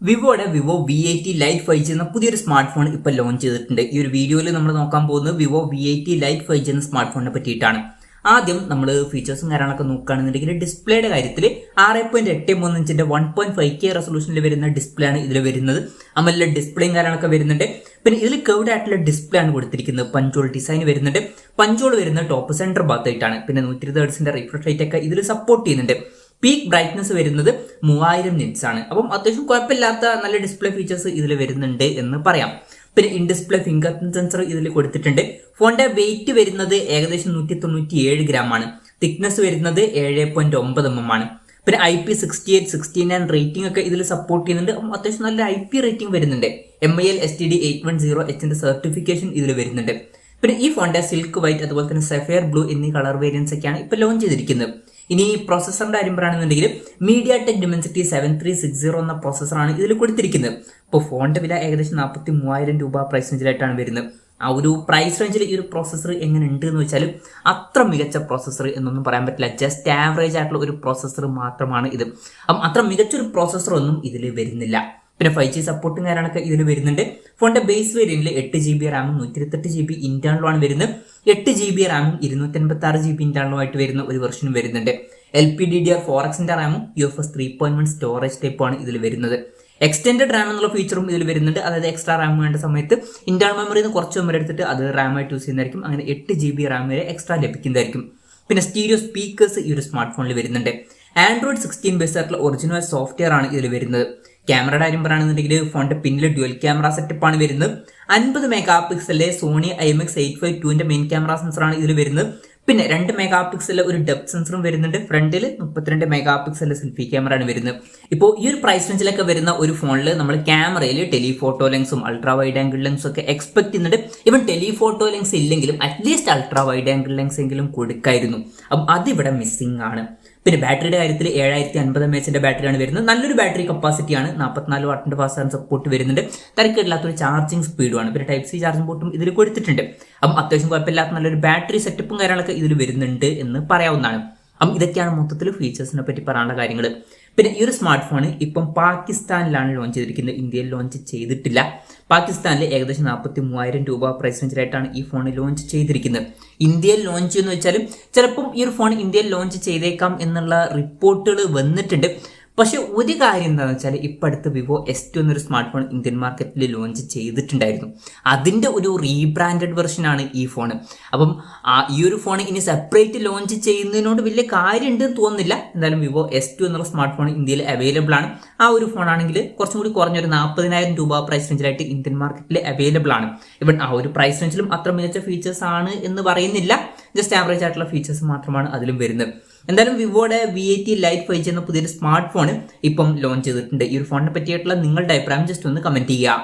വിവോയുടെ Vivo V80 light 5G എന്ന പുതിയൊരു smart phone ഇപ്പോൾ ലോഞ്ച് ചെയ്തിട്ടുണ്ട്. ഈ ഒരു വീഡിയോയിൽ നമ്മൾ നോക്കാൻ പോകുന്നത് വിവോ V80 ലൈറ്റ് 5G എന്ന സ്മാർട്ട് ഫോണിനെ പറ്റിയിട്ടാണ്. ആദ്യം നമ്മൾ ഫീച്ചേഴ്സും കാര്യങ്ങളൊക്കെ നോക്കുകയാണെന്നുണ്ടെങ്കിൽ ഡിസ്പ്ലേയുടെ കാര്യത്തിൽ 6.83 ഇഞ്ചിന്റെ 1.5K റെസൊല്യൂഷനിൽ വരുന്ന ഡിസ്പ്ലേ ആണ് ഇതിൽ വരുന്നത്. അമല ഡിസ്പ്ലേയും കാര്യങ്ങളൊക്കെ വരുന്നുണ്ട്. പിന്നെ ഇതിൽ കർവ്ഡ് ആയിട്ടുള്ള ഡിസ്പ്ലേ ആണ് കൊടുത്തിരിക്കുന്നത്. പഞ്ചോൾ ഡിസൈൻ വരുന്നുണ്ട്. പഞ്ചോൾ വരുന്ന ടോപ്പ് സെന്റർ ഭാഗത്തായിട്ടാണ്. പിന്നെ 120 ഹെർട്സിന്റെ റിഫ്രഷ് റേറ്റ് ഒക്കെ ഇതിൽ സപ്പോർട്ട് ചെയ്യുന്നുണ്ട്. പീക്ക് ബ്രൈറ്റ്നസ് വരുന്നത് 3000 നിറ്റ്സ് ആണ്. അപ്പം അത്യാവശ്യം കുഴപ്പമില്ലാത്ത നല്ല ഡിസ്പ്ലേ ഫീച്ചേഴ്സ് ഇതിൽ വരുന്നുണ്ട് എന്ന് പറയാം. പിന്നെ in display finger print sensor ഇതിൽ കൊടുത്തിട്ടുണ്ട്. ഫോണിന്റെ വെയിറ്റ് വരുന്നത് ഏകദേശം 197 ഗ്രാം ആണ്. തിക്നെസ് വരുന്നത് 7.9 mm ആണ്. പിന്നെ IP68 69 റേറ്റിംഗ് ഒക്കെ ഇതിൽ സപ്പോർട്ട് ചെയ്യുന്നുണ്ട്. അപ്പം അത്യാവശ്യം നല്ല IP റേറ്റിംഗ് വരുന്നുണ്ട്. MIL STD 810H സർട്ടിഫിക്കേഷൻ ഇതിൽ വരുന്നുണ്ട്. പിന്നെ ഈ ഫോണിന്റെ സിൽക്ക് വൈറ്റ് അതുപോലെ തന്നെ സഫയർ ബ്ലൂ എന്നീ കളർ വേരിയൻസ് ഒക്കെയാണ് ഇപ്പൊ ലോഞ്ച് ചെയ്തിരിക്കുന്നത്. ഇനി പ്രോസസറിന്റെ കാര്യം പറയുകയാണെന്നുണ്ടെങ്കിൽ MediaTek Dimensity 7360 എന്ന പ്രോസസറാണ് ഇതിൽ കൊടുത്തിരിക്കുന്നത്. ഇപ്പോൾ ഫോണിന്റെ വില ഏകദേശം 43,000 രൂപ പ്രൈസ് റേഞ്ചിലായിട്ടാണ് വരുന്നത്. ആ ഒരു പ്രൈസ് റേഞ്ചിൽ ഈ ഒരു പ്രോസസർ എങ്ങനെ ഉണ്ട് എന്ന് വെച്ചാൽ അത്ര മികച്ച പ്രോസസർ എന്നൊന്നും പറയാൻ പറ്റില്ല. ജസ്റ്റ് ആവറേജ് ആയിട്ടുള്ള ഒരു പ്രോസസർ മാത്രമാണ് ഇത്. അപ്പം അത്ര മികച്ചൊരു പ്രോസസർ ഒന്നും ഇതിൽ വരുന്നില്ല. പിന്നെ 5G സപ്പോർട്ടും കാര്യങ്ങളൊക്കെ ഇതിൽ വരുന്നുണ്ട്. ഫോണിന്റെ ബേസ് വേരിയന്റിൽ 8GB റാമും 128GB ഇന്റേണലുമാണ് വരുന്നത്. 8GB റാമും 256GB ഇന്റേണലുമായിട്ട് വരുന്ന ഒരു വെർഷനും വരുന്നുണ്ട്. LPDDR4X റാമും UFS 3.1 സ്റ്റോറേജ് ടൈപ്പാണ് ഇതിൽ വരുന്നത്. എക്സ്റ്റെൻഡഡ് റാം എന്നുള്ള ഫീച്ചറും ഇതിൽ വരുന്നുണ്ട്. അതായത് എക്സ്ട്രാ റാം വേണ്ട സമയത്ത് ഇന്റേണൽ മെമ്മറിയിൽ നിന്ന് കുറച്ച് മെമ്മറി എടുത്തിട്ട് അത് റാമായിട്ട് യൂസ് ചെയ്യുന്നതായിരിക്കും. അങ്ങനെ 8GB റാം വരെ എക്സ്ട്രാ ലഭിക്കുന്നതായിരിക്കും. പിന്നെ സ്റ്റീരിയോ സ്പീക്കേഴ്സ് ഈ ഒരു സ്മാർട്ട് ഫോണിൽ വരുന്നുണ്ട്. Android 16 ബേസ് ആയിട്ടുള്ള ഒറിജിനൽ സോഫ്റ്റ്വെയർ ആണ് ഇതിൽ വരുന്നത്. ക്യാമറയുടെ കാര്യം പറയുകയാണെന്നുണ്ടെങ്കിൽ ഫോണിന്റെ പിന്നിൽ ഡ്യുവൽ ക്യാമറ സെറ്റപ്പ് ആണ് വരുന്നത്. 50 മെഗാ പിക്സലിലെ സോണി IMX852 മെയിൻ ക്യാമറ സെൻസറാണ് ഇതിൽ വരുന്നത്. പിന്നെ 2 മെഗാ പിക്സലിലെ ഒരു ഡെപ്ത് സെൻസറും വരുന്നുണ്ട്. ഫ്രണ്ടിൽ 32 മെഗാ പിക്സലിലെ സെൽഫി ക്യാമറ ആണ് വരുന്നത്. ഇപ്പോൾ ഈ ഒരു പ്രൈസ് റേഞ്ചിലൊക്കെ വരുന്ന ഒരു ഫോണിൽ നമ്മൾ ക്യാമറയിൽ ടെലിഫോട്ടോ ലെൻസും അൾട്രാ വൈഡ് ആംഗിൾ ലെൻസും ഒക്കെ എക്സ്പെക്ട് ചെയ്യുന്നുണ്ട്. ഇവൻ ടെലിഫോട്ടോ ലെൻസ് ഇല്ലെങ്കിലും at least ultra wide angle lens എങ്കിലും കൊടുക്കായിരുന്നു. അപ്പം അതിവിടെ മിസ്സിംഗ് ആണ്. പിന്നെ ബാറ്ററിയുടെ കാര്യത്തിൽ 7050 mAh ബാറ്ററിയാണ് വരുന്നത്. നല്ലൊരു ബാറ്ററി കപ്പാസിറ്റിയാണ്. 44 വാട്ടിന്റെ ഫാസ്റ്റ് ചാർജ് സപ്പോർട്ട് വരുന്നുണ്ട്. തിരക്കില്ലാത്തൊരു ചാർജിങ് സ്പീഡുമാണ്. പിന്നെ Type-C ചാർജിംഗ് പോർട്ടും ഇതിൽ കൊടുത്തിട്ടുണ്ട്. അപ്പം അത്യാവശ്യം കുഴപ്പമില്ലാത്ത നല്ലൊരു ബാറ്ററി സെറ്റപ്പും കാര്യങ്ങളൊക്കെ ഇതിൽ വരുന്നുണ്ട് എന്ന് പറയാവുന്നതാണ്. അപ്പം ഇതൊക്കെയാണ് മൊത്തത്തിൽ ഫീച്ചേഴ്സിനെ പറ്റി പറയാനുള്ള കാര്യങ്ങൾ. പിന്നെ ഈ ഒരു സ്മാർട്ട് ഫോൺ ഇപ്പം പാകിസ്ഥാനിലാണ് ലോഞ്ച് ചെയ്തിരിക്കുന്നത്. ഇന്ത്യയിൽ ലോഞ്ച് ചെയ്തിട്ടില്ല. പാകിസ്ഥാനിൽ ഏകദേശം 43,000 രൂപ പ്രൈസ് റേഞ്ചിലായിട്ടാണ് ഈ ഫോൺ ലോഞ്ച് ചെയ്തിരിക്കുന്നത്. ഇന്ത്യയിൽ ലോഞ്ച് എന്ന് വെച്ചാലും ചിലപ്പം ഈ ഒരു ഫോൺ ഇന്ത്യയിൽ ലോഞ്ച് ചെയ്തേക്കാം എന്നുള്ള റിപ്പോർട്ടുകൾ വന്നിട്ടുണ്ട്. പക്ഷെ ഒരു കാര്യം എന്താണെന്ന് വെച്ചാൽ ഇപ്പം അടുത്ത് വിവോ S2 എന്നൊരു സ്മാർട്ട് ഫോൺ ഇന്ത്യൻ മാർക്കറ്റിൽ ലോഞ്ച് ചെയ്തിട്ടുണ്ടായിരുന്നു. അതിൻ്റെ ഒരു റീബ്രാൻഡഡ് വെർഷനാണ് ഈ ഫോൺ. അപ്പം ഈ ഒരു ഫോൺ ഇനി സെപ്പറേറ്റ് ലോഞ്ച് ചെയ്യുന്നതിനോട് വലിയ കാര്യമുണ്ട് തോന്നുന്നില്ല. എന്തായാലും വിവോ S2 എന്നുള്ള സ്മാർട്ട് ഫോൺ ഇന്ത്യയിൽ അവൈലബിൾ ആണ്. ആ ഒരു ഫോൺ ആണെങ്കിൽ കുറച്ചും കൂടി കുറഞ്ഞൊരു 40,000 രൂപ പ്രൈസ് റേഞ്ചിലായിട്ട് ഇന്ത്യൻ മാർക്കറ്റിൽ അവൈലബിൾ ആണ്. ഇവൻ ആ ഒരു പ്രൈസ് റേഞ്ചിലും അത്ര മികച്ച ഫീച്ചേഴ്സ് ആണ് എന്ന് പറയുന്നില്ല. ജസ്റ്റ് ആവറേജ് ആയിട്ടുള്ള ഫീച്ചേഴ്സ് മാത്രമാണ് അതിലും വരുന്നത്. എന്തായാലും വിവോയുടെ V80 ലൈറ്റ് 5G എന്ന പുതിയൊരു സ്മാർട്ട് ഫോൺ ഇപ്പം ലോഞ്ച് ചെയ്തിട്ടുണ്ട്. ഈ ഒരു ഫോണിനെ പറ്റിയിട്ടുള്ള നിങ്ങളുടെ അഭിപ്രായം ജസ്റ്റ് ഒന്ന് കമന്റ് ചെയ്യുക.